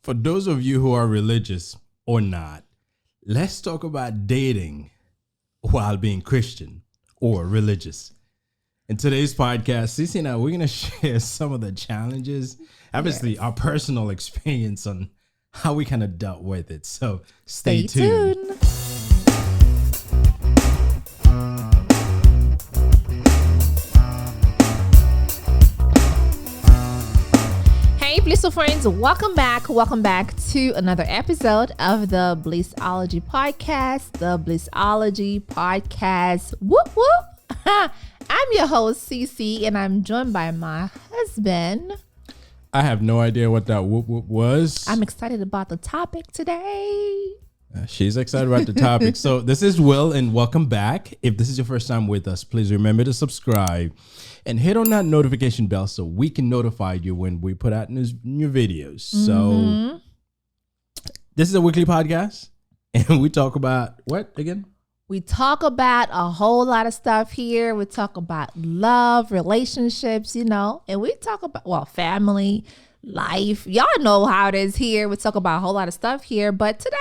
For those of you who are religious or not, let's talk about dating while being Christian or religious. In today's podcast, Cece and I, we're going to share some of the challenges, obviously our personal experience on how we kind of dealt with it. So stay tuned. Hey, Blissful friends, welcome back to another episode of the Blissology podcast, Whoop, whoop. I'm your host, Cece, and I'm joined by my husband. I have no idea what that whoop whoop was. I'm excited about the topic today. She's excited about the topic. So this is Will, and welcome back. If this is your first time with us, please remember to subscribe and hit on that notification bell so we can notify you when we put out new videos. So this is a weekly podcast, and we talk about what again? We talk about a whole lot of stuff here. We talk about love, relationships, and we talk about, family, life. Y'all know how it is here. We talk about a whole lot of stuff here. But today,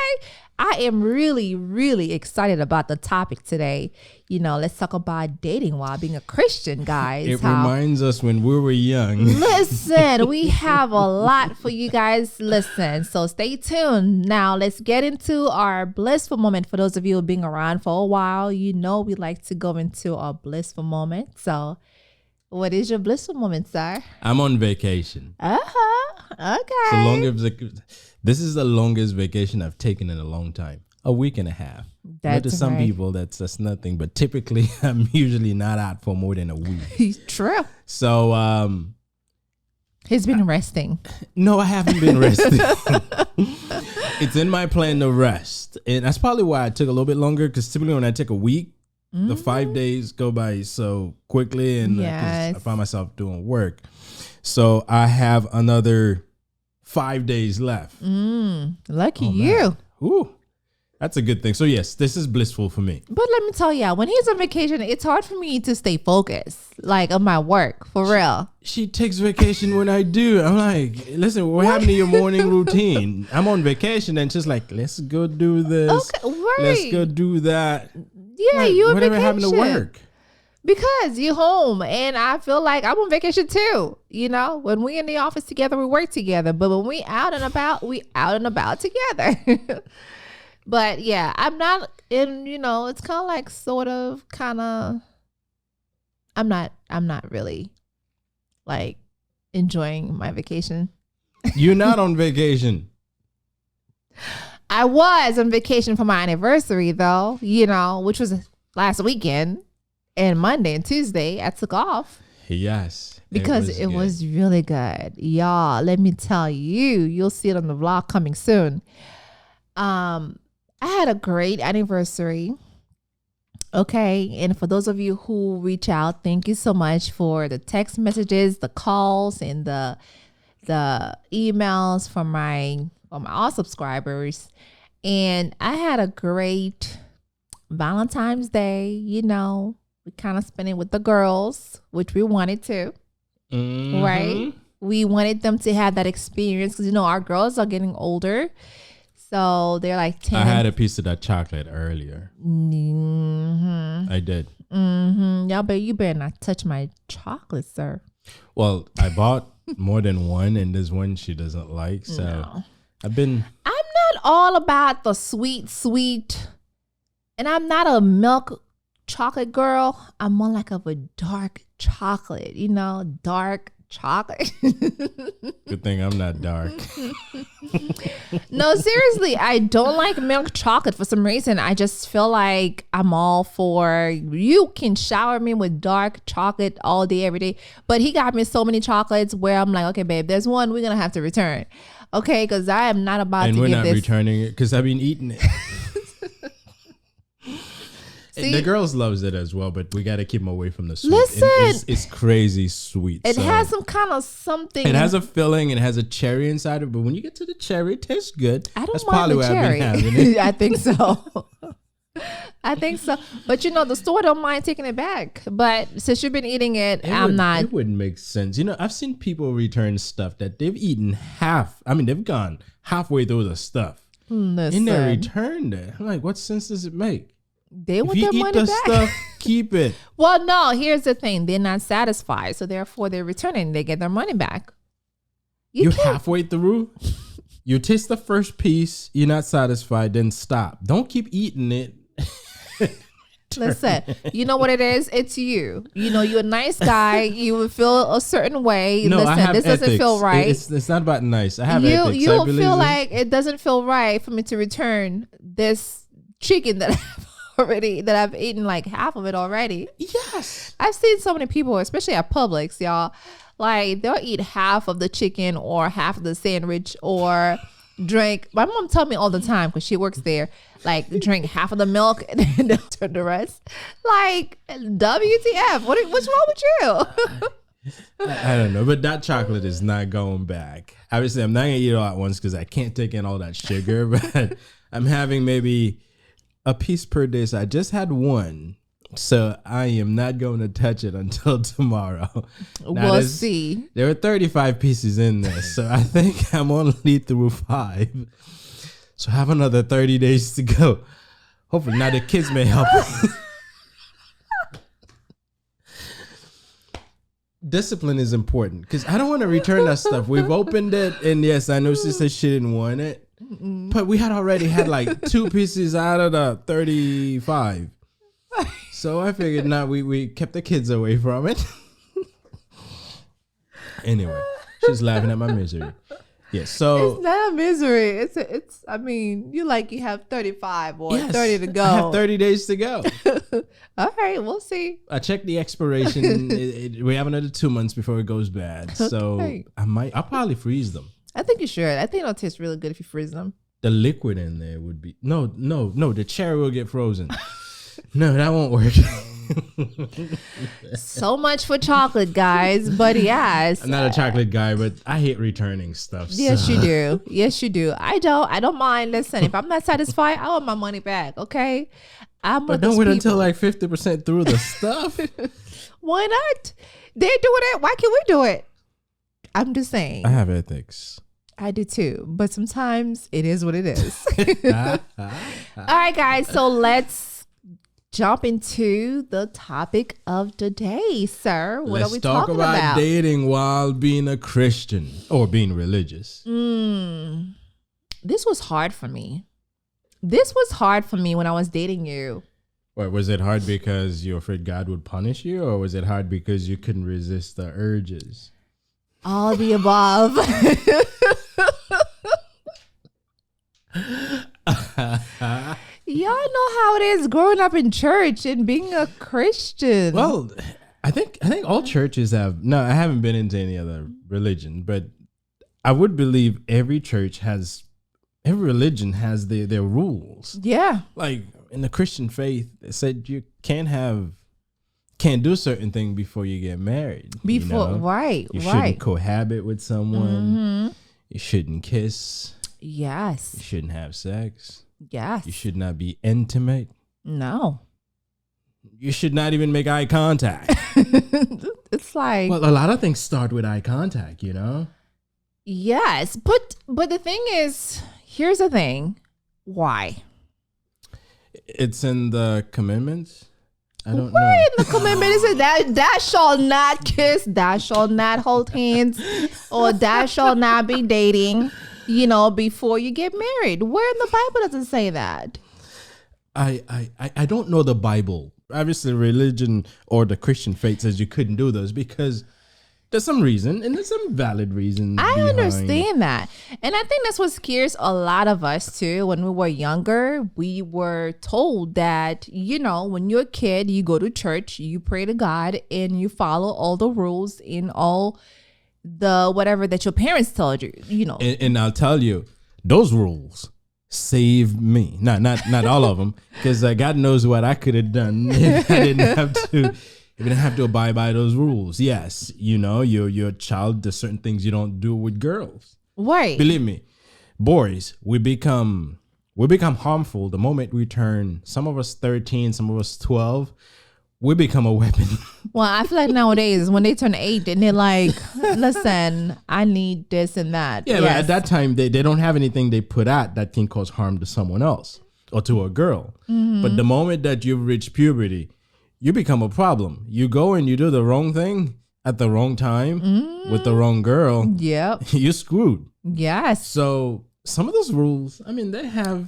I am really, really excited about the topic today. Let's talk about dating while being a Christian, guys. It reminds us when we were young. Listen, we have a lot for you guys. Listen, so stay tuned. Now, let's get into our blissful moment. For those of you who have been around for a while, we like to go into our blissful moment. So what is your blissful moment, sir? I'm on vacation. Okay. This is the longest vacation I've taken in a long time. A week and a half. That's to some people, that's nothing. But typically, I'm usually not out for more than a week. True. So, he's been resting. No, I haven't been resting. It's in my plan to rest. And that's probably why I took a little bit longer. Because typically when I take a week, the 5 days go by so quickly. And I find myself doing work. So I have another 5 days left. Lucky you. Ooh, that's a good thing. So yes, this is blissful for me. But let me tell you, when he's on vacation, it's hard for me to stay focused, on my work, for real. She takes vacation when I do. I'm like, listen, what happened to your morning routine? I'm on vacation and she's like, let's go do this. Okay, right. Let's go do that. Yeah, like, you on whatever vacation. happened to work? Because you're home, and I feel like I'm on vacation too. When we in the office together, we work together. But when we out and about, we out and about together. But yeah, I'm not in. It's kind of I'm not really enjoying my vacation. You're not on vacation. I was on vacation for my anniversary, though. Which was last weekend. And Monday and Tuesday, I took off. Yes. Because it was really good. Y'all, let me tell you, you'll see it on the vlog coming soon. I had a great anniversary. Okay. And for those of you who reach out, thank you so much for the text messages, the calls, and the emails from all subscribers. And I had a great Valentine's Day, We kind of spent it with the girls, which we wanted to, right? We wanted them to have that experience because, our girls are getting older. So they're like 10. I had a piece of that chocolate earlier. I did. Y'all, but you better not touch my chocolate, sir. Well, I bought more than one, and there's one she doesn't like. So No. I'm not all about the sweet, and I'm not a milk chocolate girl. I'm more of a dark chocolate, dark chocolate. Good thing I'm not dark. No, seriously, I don't like milk chocolate for some reason. I just feel like I'm all for, you can shower me with dark chocolate all day, every day. But he got me so many chocolates where I'm like, okay, babe, there's one we're going to have to return. Okay, because I am not about and to give this. And we're not returning it because I've been eating it. See, the girls loves it as well, but we got to keep them away from the sweet. Listen, it's crazy sweet. It has some kind of something. It has a filling and it has a cherry inside it, but when you get to the cherry, it tastes good. I don't That's mind probably the why cherry. I've been having it. I think so. I think so. But the store don't mind taking it back. But since you've been eating it, not. It wouldn't make sense. I've seen people return stuff that they've eaten half. I mean, they've gone halfway through the stuff. Listen, and they returned it. I'm like, what sense does it make? They want their money back. Stuff, keep it. Well, no, here's the thing. They're not satisfied. So therefore, they're returning. They get their money back. You're halfway through. You taste the first piece. You're not satisfied. Then stop. Don't keep eating it. Listen, you know what it is? It's you. You're a nice guy. You would feel a certain way. No, Listen, I have this ethics. Doesn't feel right. It's not about nice. I have ethics. You feel like it doesn't feel right for me to return this chicken that I've eaten like half of it already. Yes. I've seen so many people, especially at Publix, y'all, like they'll eat half of the chicken or half of the sandwich or drink. My mom tells me all the time because she works there, like drink half of the milk and then they'll turn the rest. Like, WTF? What's wrong with you? I don't know, but that chocolate is not going back. Obviously, I'm not gonna eat it all at once because I can't take in all that sugar. But I'm having maybe a piece per day. So I just had one. So I am not going to touch it until tomorrow. We'll see. There were 35 pieces in there. So I think I'm only through 5. So I have another 30 days to go. Hopefully now the kids may help. Discipline is important because I don't want to return that stuff. We've opened it. And yes, I know she said she didn't want it. But we had already had like 2 pieces out of the 35. So I figured we kept the kids away from it. Anyway, she's laughing at my misery. Yeah, so it's not a misery. It's I mean, you have 35 or 30 to go. I have 30 days to go. All right, we'll see. I checked the expiration. We have another 2 months before it goes bad. So Okay. I'll probably freeze them. I think you should. I think it'll taste really good if you freeze them. The liquid in there would be no. The cherry will get frozen. No, that won't work. So much for chocolate, guys. But yes, I'm not a chocolate guy, but I hate returning stuff. Yes, so. you do. Yes, you do. I don't mind. Listen, if I'm not satisfied, I want my money back. Okay, But don't wait until like 50% through the stuff. Why not? They're doing it. Why can't we do it? I'm just saying. I have ethics. I do too, but sometimes it is what it is. All right, guys. So let's jump into the topic of the day, sir. What are we talking about? Let's talk about dating while being a Christian or being religious. This was hard for me. This was hard for me when I was dating you. What, was it hard because you were afraid God would punish you, or was it hard because you couldn't resist the urges? All the above. Y'all know how it is growing up in church and being a Christian. Well, I think all churches have. No, I haven't been into any other religion, but I would believe every religion has their rules. Yeah. Like in the Christian faith, it said you can't do certain things before you get married. Right. You shouldn't cohabit with someone. You shouldn't kiss. Yes. You shouldn't have sex. Yes. You should not be intimate. No. You should not even make eye contact. It's like, well, a lot of things start with eye contact, Yes, but the thing is, here's the thing. Why? It's in the commandments. I don't know. Where in the commandment is it that shall not kiss, that shall not hold hands, or that shall not be dating, before you get married? Where in the Bible does it say that? I don't know the Bible. Obviously, religion or the Christian faith says you couldn't do those because there's some reason, and there's some valid reason. I understand that. And I think that's what scares a lot of us too. When we were younger, we were told that, when you're a kid, you go to church, you pray to God, and you follow all the rules in all the whatever that your parents told you, And I'll tell you, those rules saved me. Not all of them, because God knows what I could have done if I didn't have to. You don't have to abide by those rules. Yes, you're a child. There's certain things you don't do with girls. Right. Believe me, boys, we become we become harmful the moment we turn, some of us 13, some of us 12, we become a weapon. Well, I feel like nowadays when they turn 8 and they're like, listen, I need this and that. Yeah, but at that time, they don't have anything they put out that can cause harm to someone else or to a girl. But the moment that you've reached puberty, you become a problem. You go and you do the wrong thing at the wrong time with the wrong girl. Yep. You're screwed. Yes. So some of those rules, I mean, they have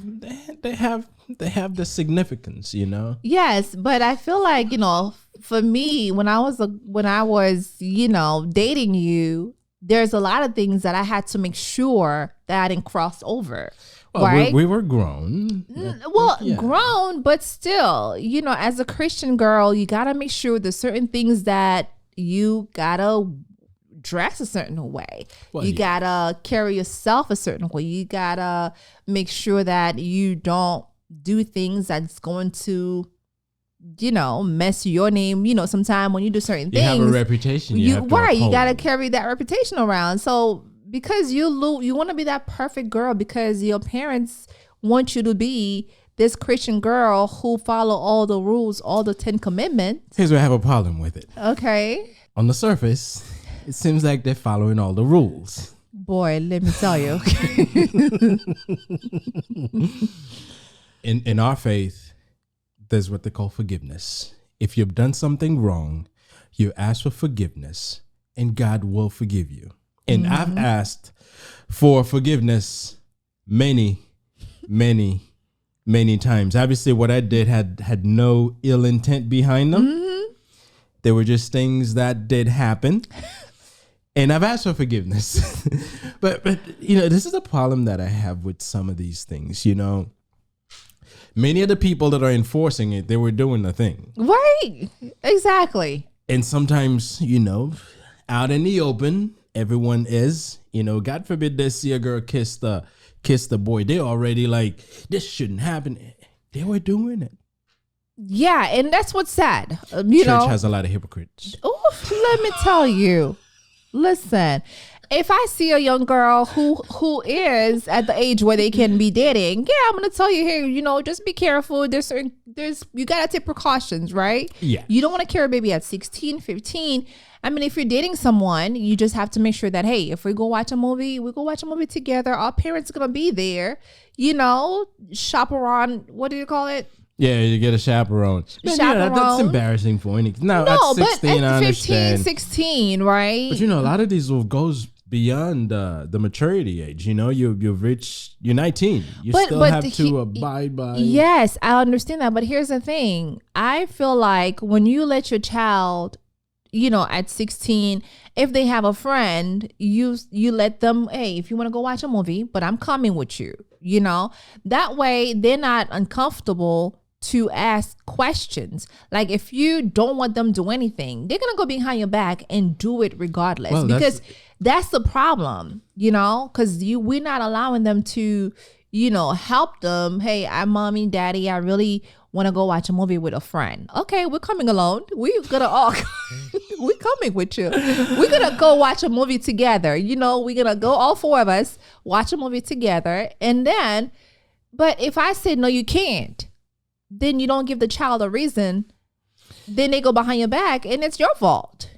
the significance, you know. Yes, but I feel like, you know, for me, when I was, you know, dating you, there's a lot of things that I had to make sure that I didn't cross over. Well, right? we were grown. Well, grown, but still, you know, as a Christian girl, you got to make sure there's certain things that you got to dress a certain way. Well, you got to carry yourself a certain way. You got to make sure that you don't do things that's going to, you know, mess your name. You know, sometimes when you do certain things, you have a reputation. You got to carry that reputation around. So because you want to be that perfect girl because your parents want you to be this Christian girl who follow all the rules, all the 10 commandments. Here's where I have a problem with it. Okay. On the surface, it seems like they're following all the rules. Boy, let me tell you. In our faith, there's what they call forgiveness. If you've done something wrong, you ask for forgiveness and God will forgive you. And I've asked for forgiveness many times. Obviously, what I did had no ill intent behind them. There were just things that did happen. And I've asked for forgiveness. but you know, this is a problem that I have with some of these things, you know. Many of the people that are enforcing it, they were doing the thing. Right. Exactly. And sometimes, you know, out in the open, everyone is, you know, God forbid they see a girl kiss the boy. They're already like, this shouldn't happen. They were doing it. Yeah, and that's what's sad. Church has a lot of hypocrites. Oh, let me tell you. Listen, if I see a young girl who is at the age where they can be dating, yeah, I'm gonna tell you, hey, you know, just be careful. You gotta take precautions, right? Yeah. You don't want to carry a baby at 16, 15. I mean, if you're dating someone, you just have to make sure that, hey, if we go watch a movie, we go watch a movie together. Our parents are gonna be there. You know, chaperone. What do you call it? Yeah, you get a chaperone. Yeah, that's embarrassing for any. No, at 16, but at 15, 15, 16, right? But you know, a lot of these goes beyond the maturity age. You know, you've reached, you're 19. You still have to abide by. Yes, I understand that. But here's the thing. I feel like when you let your child, you know, at 16, if they have a friend, you let them, hey, if you want to go watch a movie, but I'm coming with you, you know, that way they're not uncomfortable to ask questions. Like if you don't want them to do anything, they're going to go behind your back and do it regardless. Well, because that's the problem, you know, because we're not allowing them to, you know, help them. Hey, I'm mommy, daddy. I really want to go watch a movie with a friend. Okay, we're coming alone. We're coming with you. We're going to go watch a movie together. You know, we're going to go, all four of us, watch a movie together. And then, but if I said, no, you can't, then you don't give the child a reason. Then they go behind your back and it's your fault.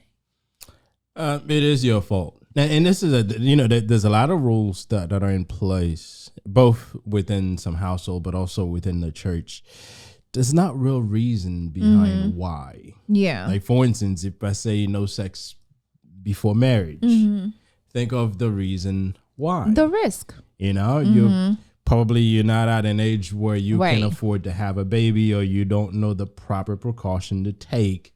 It is your fault. And this is there's a lot of rules that are in place, both within some household, but also within the church. There's not real reason behind why. Yeah. Like for instance, if I say no sex before marriage, think of the reason why. The risk. You know, you're not at an age where you can afford to have a baby, or you don't know the proper precaution to take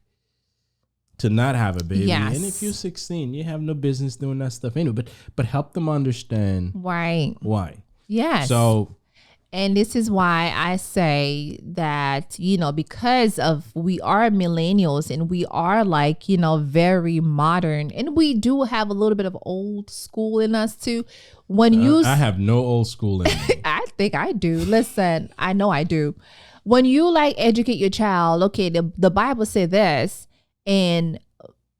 to not have a baby. Yes. And if you're 16, you have no business doing that stuff anyway. But help them understand why. Yes. So, and this is why I say that, you know, because we are millennials and we are like, you know, very modern, and we do have a little bit of old school in us too. I have no old school in me. I think I do. Listen, I know I do. When you like educate your child, okay, the Bible said this, and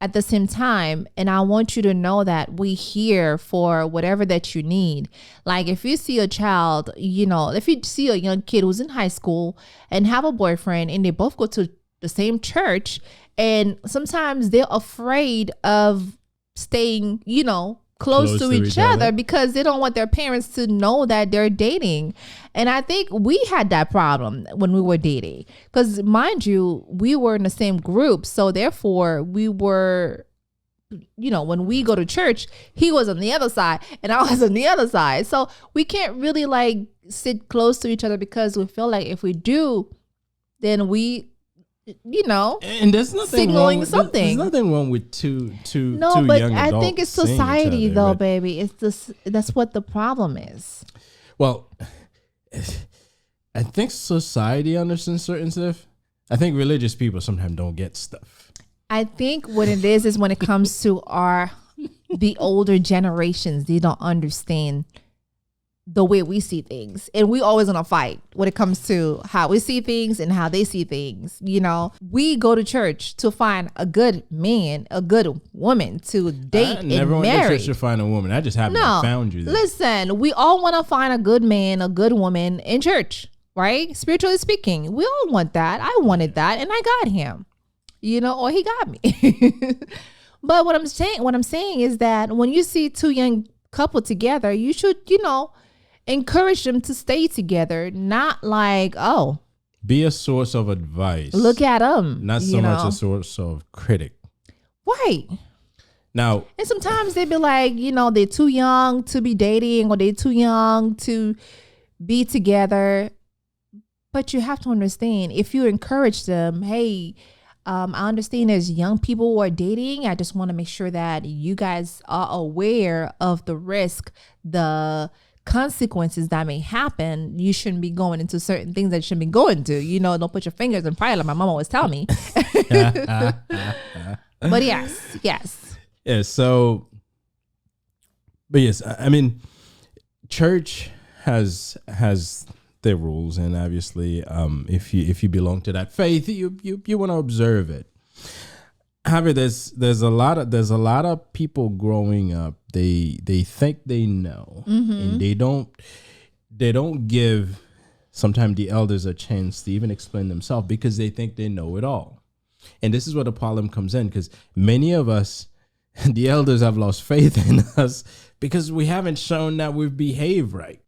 at the same time, and I want you to know that we here for whatever that you need. Like if you see a child, if you see a young kid who's in high school and have a boyfriend and they both go to the same church, and sometimes they're afraid of staying, close to each other because they don't want their parents to know that they're dating. And I think we had that problem when we were dating because, mind you, we were in the same group. So therefore we were, when we go to church, he was on the other side and I was on the other side. So we can't really like sit close to each other because we feel like if we do, then we, and there's nothing signaling wrong, something. There's nothing wrong with two no, but young I adults think it's seeing each society other, though, but- baby. It's this. That's what the problem is. Well, I think society understands certain stuff. I think religious people sometimes don't get stuff. I think what it is when it comes to the older generations, they don't understand the way we see things, and we always gonna fight when it comes to how we see things and how they see things. We go to church to find a good man, a good woman to date I never and went to marry. church to find a woman. I just happened to No, have found you there. listen, we all want to find a good man, a good woman in church, right? Spiritually speaking, we all want that. I wanted that, and I got him, or he got me. But what I'm saying is that when you see two young couple together, you should, encourage them to stay together, not like, oh, Be a source of advice. look at them. Not so much a source of critic. Right. Now, And sometimes they be like, they're too young to be dating or they're too young to be together. But you have to understand, if you encourage them, hey, I understand there's young people who are dating. I just want to make sure that you guys are aware of the risk, the consequences that may happen. You shouldn't be going into certain things that you shouldn't be going to. Don't put your fingers in fire like my mom always tell me. But yes. yeah, so, but yes, I mean, church has their rules, and obviously, if you belong to that faith, you want to observe it. However, there's a lot of people growing up. They think they know, and they don't give sometimes the elders a chance to even explain themselves because they think they know it all. And this is where the problem comes in, because many of us, the elders, have lost faith in us because we haven't shown that we've behaved right.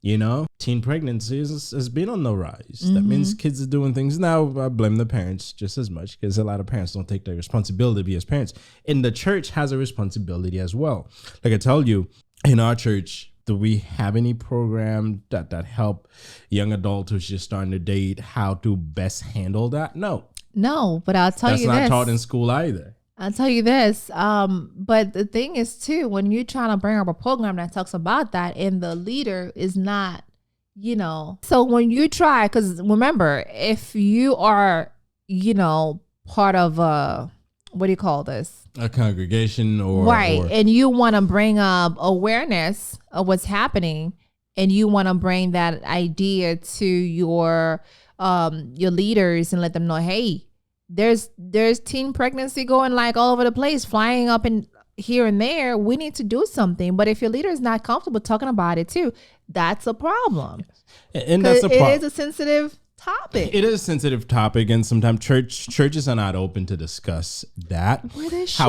Teen pregnancy has been on the rise. That means kids are doing things. Now, I blame the parents just as much because a lot of parents don't take their responsibility as parents. And the church has a responsibility as well. Like I told you, in our church, do we have any program that help young adults who's just starting to date how to best handle that? No, but I'll tell you this. That's not taught in school either. I'll tell you this. But the thing is too, when you're trying to bring up a program that talks about that and the leader is not, so when you try, because remember, if you are, part of what do you call this? A congregation or right. And you want to bring up awareness of what's happening, and you want to bring that idea to your leaders and let them know, hey, there's teen pregnancy going like all over the place, flying up and here and there. We need to do something. But if your leader is not comfortable talking about it too, that's a problem. Yes. And that's a problem. It is a sensitive topic. It is a sensitive topic, and sometimes churches are not open to discuss that. Well, they should.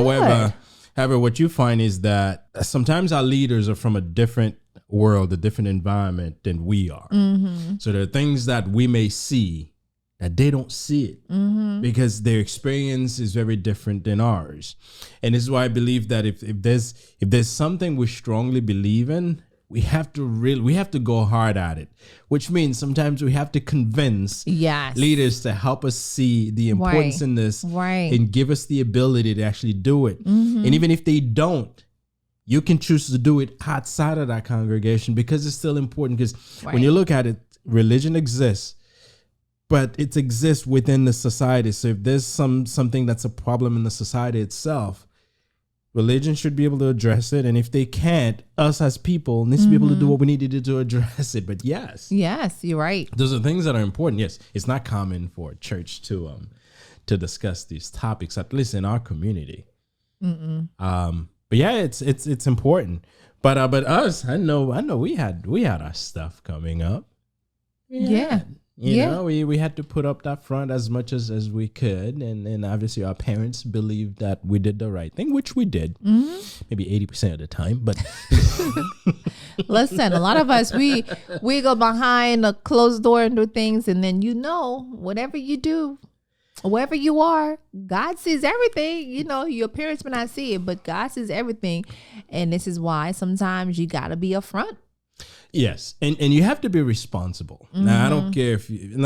However, what you find is that sometimes our leaders are from a different world, a different environment than we are. So there are things that we may see that they don't see it because their experience is very different than ours. And this is why I believe that if there's something we strongly believe in, we have to go hard at it, which means sometimes we have to convince leaders to help us see the importance in this and give us the ability to actually do it. And even if they don't, you can choose to do it outside of that congregation because it's still important. Because when you look at it, religion exists, but it exists within the society. So if there's something that's a problem in the society itself, religion should be able to address it. And if they can't, us as people need to be able to do what we need to do to address it. But yes, you're right. Those are things that are important. Yes, it's not common for a church to discuss these topics, at least in our community. But yeah, it's important. But us, I know we had our stuff coming up. Yeah. You know, we had to put up that front as much as we could, and obviously our parents believed that we did the right thing, which we did, maybe 80% of the time. But listen, a lot of us we go behind a closed door and do things, and then whatever you do, wherever you are, God sees everything. You know, your parents may not see it, but God sees everything, and this is why sometimes you gotta be upfront. Yes, and you have to be responsible. Now, I don't care if you're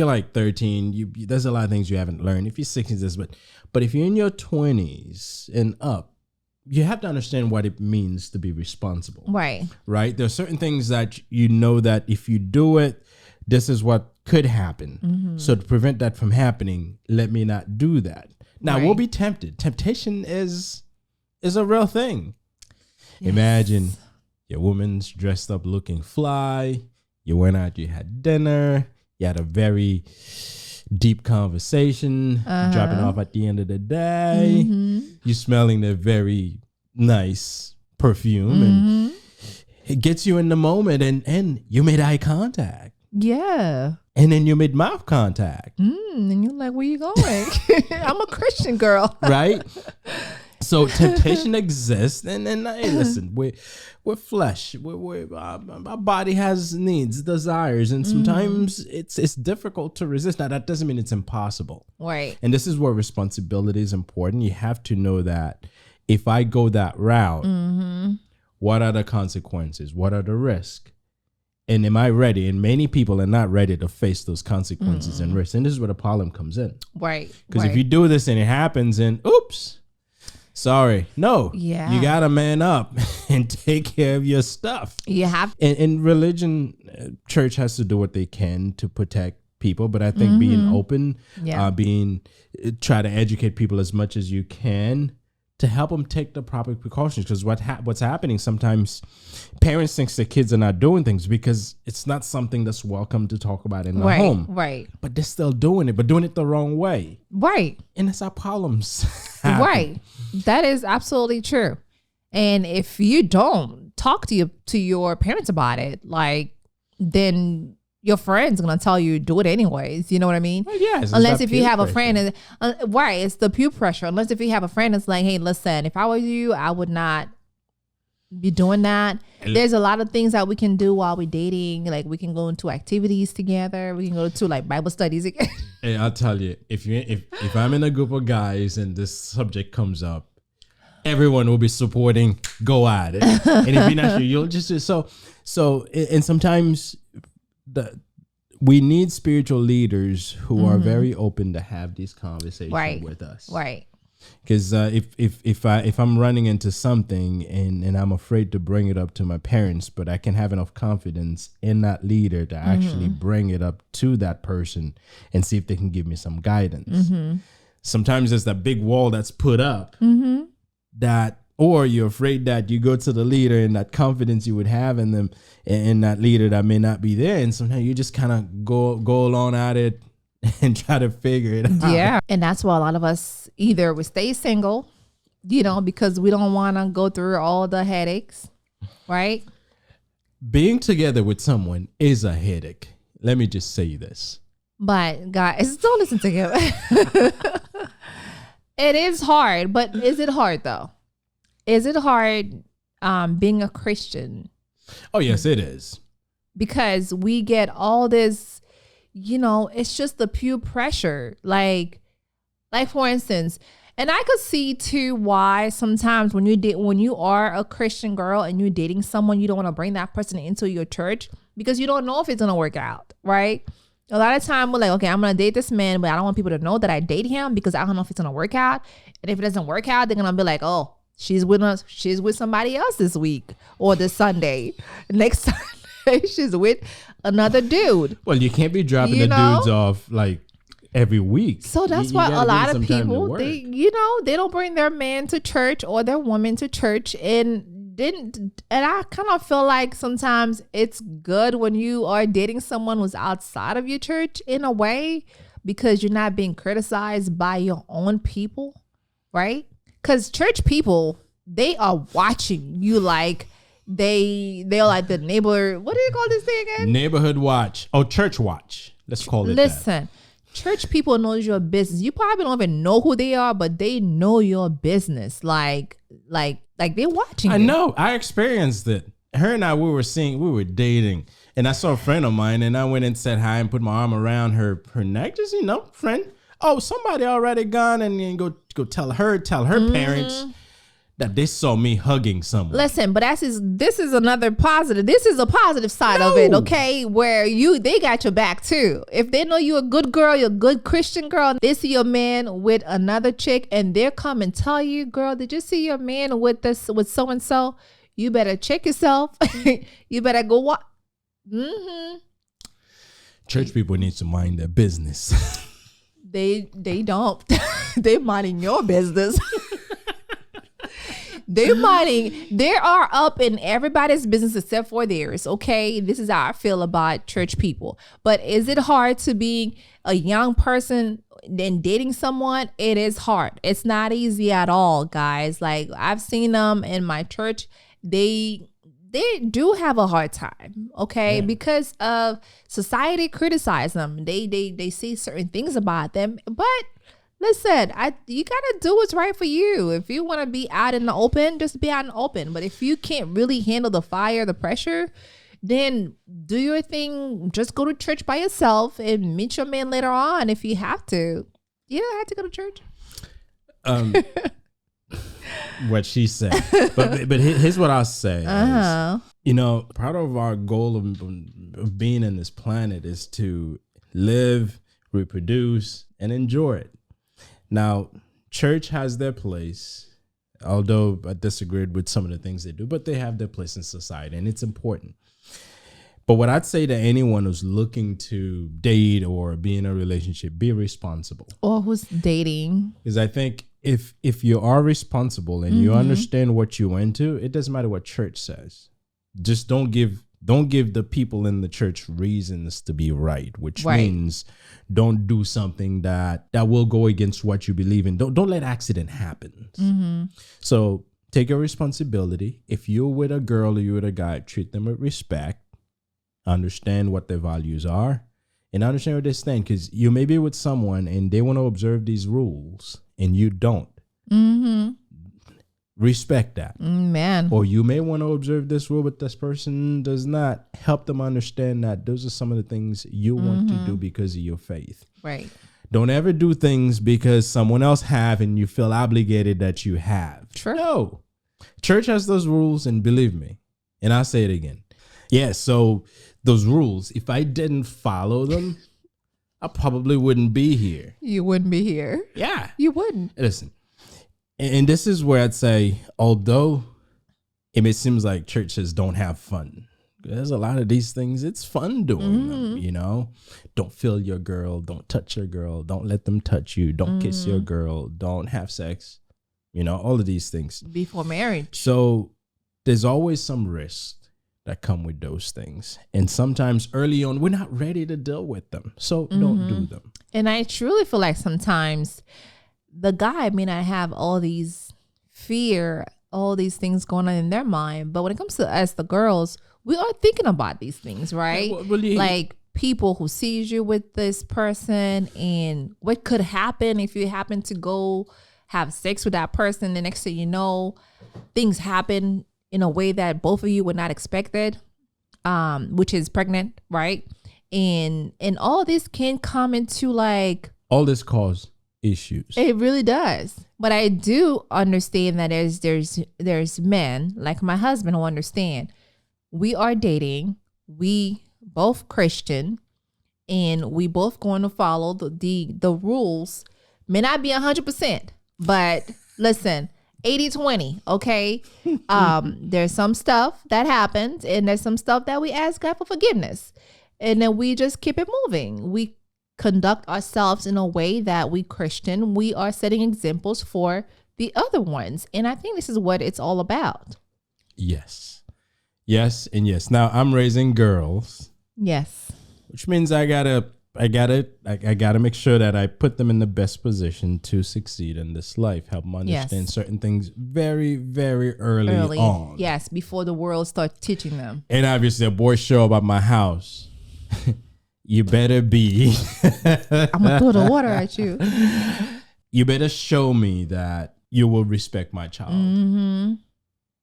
like 13, there's a lot of things you haven't learned. If you're 16, but if you're in your 20s and up, you have to understand what it means to be responsible. Right. Right. There are certain things that you know that if you do it, this is what could happen. So to prevent that from happening, let me not do that. Now, we'll be tempted. Temptation is a real thing. Yes. Imagine your woman's dressed up looking fly. You went out, you had dinner. You had a very deep conversation, dropping off at the end of the day. You're smelling the very nice perfume, and it gets you in the moment, and you made eye contact. Yeah. And then you made mouth contact. And you're like, where you going? I'm a Christian girl. Right? So temptation exists, and hey, listen, we're flesh. Our body has needs, desires, and sometimes it's difficult to resist. Now, that doesn't mean it's impossible. Right. And this is where responsibility is important. You have to know that if I go that route, what are the consequences? What are the risks? And am I ready? And many people are not ready to face those consequences and risks. And this is where the problem comes in. Right. Because if you do this and it happens, and oops. Sorry. No. Yeah. You got to man up and take care of your stuff. You have. In religion, church has to do what they can to protect people. But I think being open, try to educate people as much as you can to help them take the proper precautions. Because what's happening sometimes, parents think their kids are not doing things because it's not something that's welcome to talk about in the home. Right. But they're still doing it, but doing it the wrong way. Right. And it's our problems. Right. That is absolutely true. And if you don't talk to your parents about it, then your friend's gonna tell you do it anyways. You know what I mean? Well, yes. Unless if you have a friend, it's the peer pressure. Unless if you have a friend that's like, hey, listen, if I were you, I would not be doing that. There's a lot of things that we can do while we're dating. Like we can go into activities together. We can go to Bible studies again. Hey, I'll tell you, if I'm in a group of guys and this subject comes up, everyone will be supporting. Go at it. And if you're not sure, you'll just do so. And sometimes we need spiritual leaders who are very open to have these conversations with us. Right. Because if I'm running into something and I'm afraid to bring it up to my parents, but I can have enough confidence in that leader to actually bring it up to that person and see if they can give me some guidance. Sometimes there's that big wall that's put up or you're afraid that you go to the leader and that confidence you would have in them and that leader that may not be there. And sometimes you just kind of go along at it and try to figure it out. Yeah. And that's why a lot of us either we stay single, because we don't want to go through all the headaches, right? Being together with someone is a headache. Let me just say this. But guys, don't listen together. It is hard, but is it hard though? Is it hard being a Christian? Oh, yes, it is. Because we get all this, it's just the peer pressure. Like for instance, and I could see too why sometimes when you are a Christian girl and you're dating someone, you don't want to bring that person into your church because you don't know if it's going to work out, right? A lot of time we're like, okay, I'm going to date this man, but I don't want people to know that I date him because I don't know if it's going to work out. And if it doesn't work out, they're going to be like, oh, she's with somebody else this week or this Sunday. Next Sunday, she's with another dude. Well, you can't be dropping the dudes off every week. So that's why a lot of people, they don't bring their man to church or their woman to church. And I kind of feel like sometimes it's good when you are dating someone who's outside of your church in a way, because you're not being criticized by your own people, right? Because church people, they are watching you like they're like the neighbor. What do you call this thing again? Neighborhood watch. Oh, church watch. Let's call it Listen, church people knows your business. You probably don't even know who they are, but they know your business. Like they're watching I you. know. I experienced it. Her and I, we were dating, and I saw a friend of mine, and I went and said hi and put my arm around her neck, just friend. Oh, somebody already gone, and then go tell her parents that they saw me hugging someone. Listen, but this is another positive. This is a positive side of it, okay? Where they got your back too. If they know you're a good girl, you're a good Christian girl, they see your man with another chick, and they'll come and tell you, girl, did you see your man with so and so? You better check yourself. You better go watch. Church people need to mind their business. They don't. They minding your business. They are up in everybody's business except for theirs. Okay, this is how I feel about church people. But is it hard to be a young person and dating someone? It is hard. It's not easy at all, guys. Like, I've seen them in my church. They do have a hard time, okay, because of society criticize them. They see certain things about them, but listen, you gotta do what's right for you. If you want to be out in the open, just be out in the open. But if you can't really handle the fire, the pressure, then do your thing. Just go to church by yourself and meet your man later on if you have to. You don't have to go to church. What she said, but here's what I'll say. Is, part of our goal of being in this planet is to live, reproduce, and enjoy it. Now, church has their place, although I disagreed with some of the things they do, but they have their place in society, and it's important. But what I'd say to anyone who's looking to date or be in a relationship, be responsible. Or who's dating. Because I think if you are responsible and you understand what you went to, it doesn't matter what church says. Just don't give the people in the church reasons to be right, which means don't do something that will go against what you believe in. Don't let accident happen. So take your responsibility. If you're with a girl or you're with a guy, treat them with respect. Understand what their values are and understand where they stand, because you may be with someone and they want to observe these rules and you don't. Respect that. Man. Or you may want to observe this rule, but this person does not. Help them understand that those are some of the things you want to do because of your faith. Right. Don't ever do things because someone else have and you feel obligated that you have. True. No. Church has those rules, and believe me, and I'll say it again. Yeah, so those rules, if I didn't follow them, I probably wouldn't be here. You wouldn't be here. Yeah. You wouldn't. Listen, and this is where I'd say, although it seems like churches don't have fun, there's a lot of these things, it's fun doing them, Don't feel your girl, don't touch your girl, don't let them touch you, don't kiss your girl, don't have sex, all of these things. Before marriage. So there's always some risk that come with those things. And sometimes early on, we're not ready to deal with them. So don't do them. And I truly feel like sometimes the guy may not have all these fear, all these things going on in their mind. But when it comes to us, the girls, we are thinking about these things, right? Like people who sees you with this person and what could happen if you happen to go have sex with that person. The next thing you know, things happen in a way that both of you would not expected, which is pregnant, right? And all this can come into like... all this cause issues. It really does. But I do understand that there's men like my husband who understand we are dating, we both Christian, and we both going to follow the rules. May not be 100%, but listen, 80-20, okay? There's some stuff that happens, and there's some stuff that we ask God for forgiveness. And then we just keep it moving. We conduct ourselves in a way that we Christian. We are setting examples for the other ones. And I think this is what it's all about. Yes. Yes and yes. Now, I'm raising girls. Yes. Which means I got to I gotta make sure that I put them in the best position to succeed in this life. Help them understand certain things very, very early on. Yes, before the world starts teaching them. And obviously, a boy show up at my house. You better be. I'm gonna throw the water at you. You better show me that you will respect my child. Mm-hmm.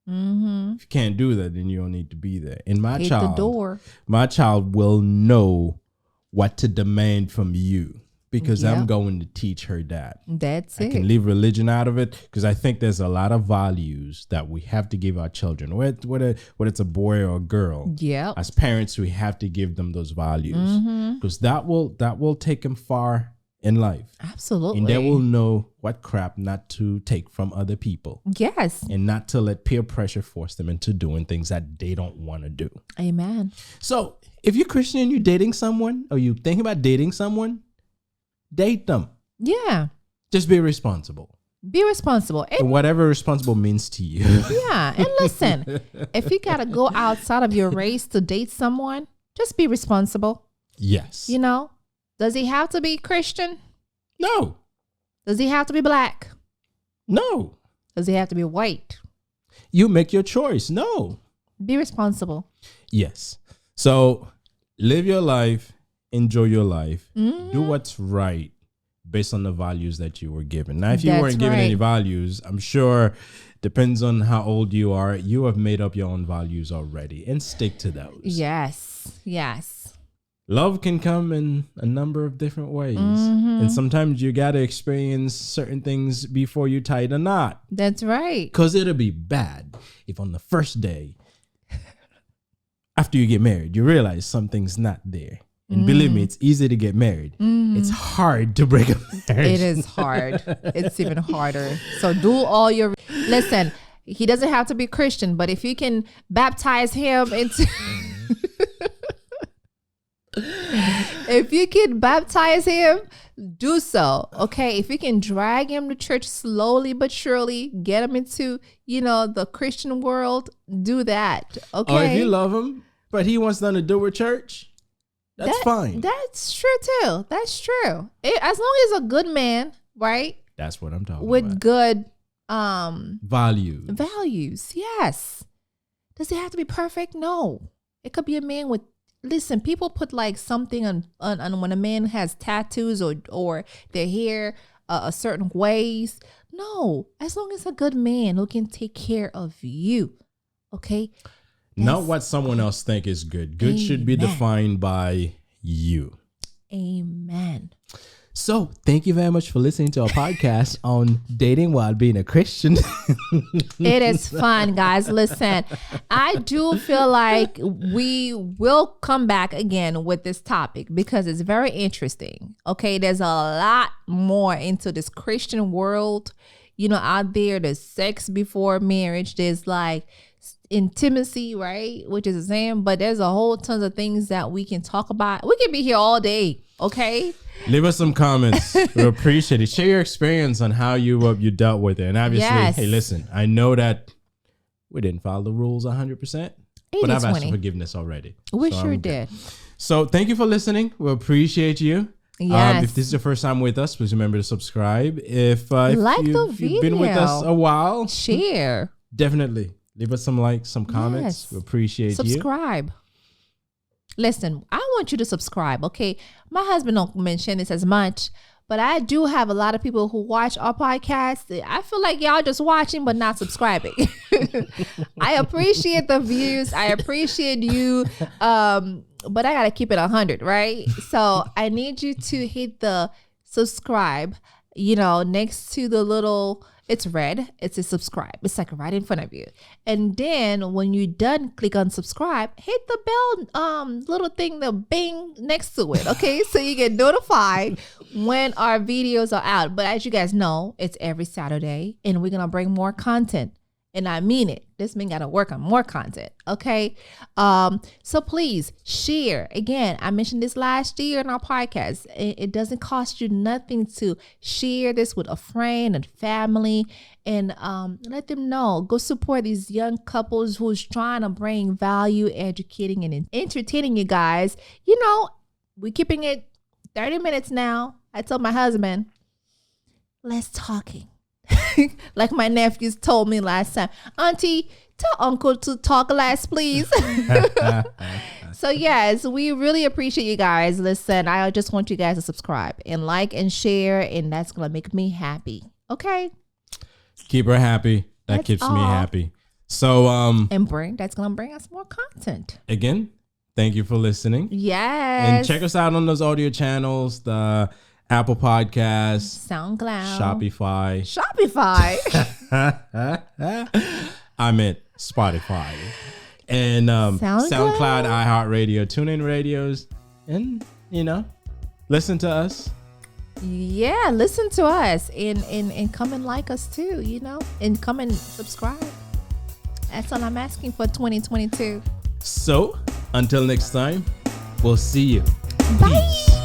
Mm-hmm. If you can't do that, then you don't need to be there. And Hit the door. My child will know what to demand from you, because I'm going to teach her that. That's it. I can leave religion out of it, because I think there's a lot of values that we have to give our children, whether it's a boy or a girl. Yeah. As parents, we have to give them those values, because that will take them far in life. Absolutely. And they will know what crap not to take from other people. Yes. And not to let peer pressure force them into doing things that they don't want to do. Amen. So if you're Christian and you're dating someone, or you thinking about dating someone, date them. Yeah. Just be responsible. Be responsible. And whatever responsible means to you. Yeah. And listen, if you got to go outside of your race to date someone, just be responsible. Yes. You know, does he have to be Christian? No. Does he have to be black? No. Does he have to be white? You make your choice. No. Be responsible. Yes. So live your life, enjoy your life, do what's right based on the values that you were given. Now, if you weren't given any values, I'm sure, depends on how old you are, you have made up your own values already, and stick to those. Yes. Yes. Love can come in a number of different ways. And sometimes you got to experience certain things before you tie the knot. That's right. Because it'll be bad if on the first day, after you get married, you realize something's not there. And believe me, it's easy to get married. It's hard to break a marriage. It is hard. It's even harder. So do all your... Listen, he doesn't have to be Christian, but if you can baptize him into... If you can baptize him, do so. Okay. If you can drag him to church slowly but surely, get him into, the Christian world, do that. Okay. Or if you love him, but he wants nothing to do with church, that's fine. That's true too. That's true. As long as a good man, right? That's what I'm talking with about. Good values. Yes. Does it have to be perfect? No. It could be a man with... Listen, people put like something on when a man has tattoos or their hair a certain ways. No, as long as a good man who can take care of you, okay? Not what someone else think is good. Good should be defined by you. Amen. So thank you very much for listening to our podcast on dating while being a Christian. It is fun, guys. Listen, I do feel like we will come back again with this topic because it's very interesting. Okay, there's a lot more into this Christian world, out there. There's sex before marriage. There's like intimacy, right? Which is the same, but there's a whole tons of things that we can talk about. We can be here all day. Okay. Leave us some comments. We appreciate it. Share your experience on how you dealt with it. And obviously, Hey, listen, I know that we didn't follow the rules 100%, but I've asked for forgiveness already. We sure did. So thank you for listening. We appreciate you. Yes. If this is your first time with us, please remember to subscribe. If you've been with us a while, share. Definitely leave us some likes, some comments. We appreciate you. Subscribe. Listen, I want you to subscribe, okay? My husband don't mention this as much, but I do have a lot of people who watch our podcast. I feel like y'all just watching but not subscribing. I appreciate the views. I appreciate you. But I got to keep it 100, right? So I need you to hit the subscribe, next to the little... It's red. It's a subscribe. It's like right in front of you. And then when you're done, click on subscribe. Hit the bell little thing, the bing next to it. Okay, so you get notified when our videos are out. But as you guys know, it's every Saturday, and we're gonna bring more content. And I mean it. This man got to work on more content. Okay. So please share. Again, I mentioned this last year in our podcast. It doesn't cost you nothing to share this with a friend and family and let them know. Go support these young couples who's trying to bring value, educating, and entertaining you guys. We're keeping it 30 minutes now. I told my husband, let's talking. Like my nephews told me last time. Auntie, tell Uncle to talk less, please. So yes, we really appreciate you guys. Listen, I just want you guys to subscribe and like and share, and that's going to make me happy. Okay? Keep her happy. That That's keeps me all. happy. So And that's going to bring us more content. again, thank you for listening. Yes. And check us out on those audio channels, the Apple Podcasts, SoundCloud. Shopify. Shopify. I meant Spotify. And SoundCloud, iHeartRadio, TuneIn Radios. And, listen to us. Yeah, listen to us and come and like us too, and come and subscribe. That's all I'm asking for 2022. So, until next time, we'll see you. Bye.